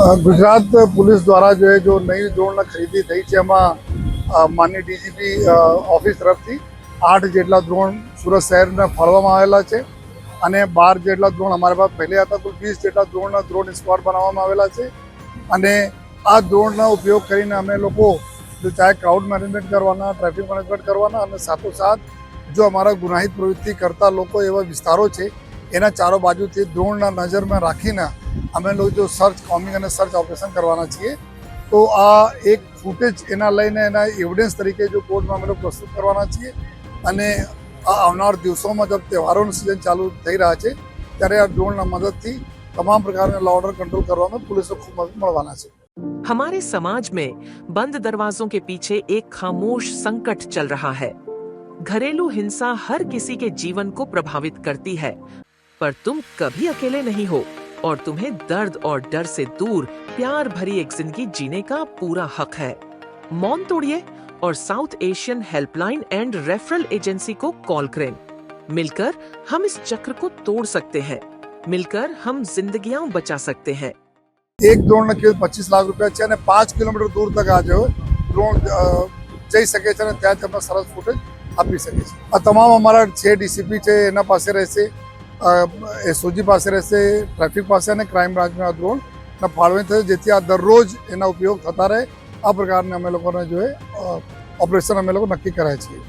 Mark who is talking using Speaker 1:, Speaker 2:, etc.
Speaker 1: Gujarat police द्वारा जो नई ड्रोन खरीदी थी है माननीय डीजीपी ऑफिस तरफथी 8 જેટલા ડ્રોન સુરત શહેરને ફાળવવામાં આવેલા છે અને 12 જેટલા ડ્રોન અમારી પાસે પહેલે હતા કુલ 20 જેટલા ડ્રોન સ્ક્વોડ બનાવવામાં આવેલા છે અને આ ડ્રોનનો ઉપયોગ કરીને અમે લોકો જો ચાહે ક્રાઉડ મેનેજમેન્ટ કરવાના, ટ્રાફિક મેનેજમેન્ટ કરવાના અને સાથોસાથ જો અમારા ગુનાહિત પ્રવૃત્તિ કરતા લોકો એવા વિસ્તારો છે એના ચારો બાજુથી ડ્રોનના નજરમાં રાખીને અમે લોકો જો સર્ચ કોમિંગ અને સર્ચ ઓપરેશન કરવાના છીએ। તો આ એક ફૂટેજ એના લઈને એના એવિડન્સ તરીકે જો કોર્ટમાં અમે લોકો પ્રસ્તુત કરવાના છીએ અને આવનાર દિવસોમાં જબ તહેવારોનું સિઝન ચાલુ થઈ રહ્યા છે ત્યારે આ ડ્રોનના મદદથી તમામ પ્રકારના લॉ ऑर्डर कंट्रोल કરવામાં पुलिसને ખૂબ મદદ મળવાના છે।
Speaker 2: हमारे समाज में बंद दरवाजों के पीछे एक खामोश संकट चल रहा है। घरेलू हिंसा हर किसी के जीवन को प्रभावित करती है, पर तुम कभी अकेले नहीं हो और तुम्हें दर्द और डर से दूर प्यार भरी एक जिंदगी जीने का पूरा हक है। मौन तोड़िए और south Asian helpline and referral agency को कॉल करें। मिलकर हम इस चक्र को तोड़ सकते हैं, मिलकर हम जिंदगियां बचा सकते हैं।
Speaker 1: एक ड्रोन कीमत 25 लाख रुपया है અને 5 કિલોમીટર દૂર તક આ જો ડ્રોન જઈ શકે છે અને ત્યાં તમને સરસ ફૂટેજ આપી શકે છે। આ તમામ અમારા 6 ડીસીપી છે એના પાસે રહેશે, એસઓજી પાસે રહેશે, ટ્રાફિક પાસે અને ક્રાઇમ બ્રાન્ચના ડ્રોનના ફાળવણી થશે જેથી આ દરરોજ એના ઉપયોગ થતા રહે। આ પ્રકારના અમે લોકોને જો ઓપરેશન અમે લોકો નક્કી કર્યા છીએ।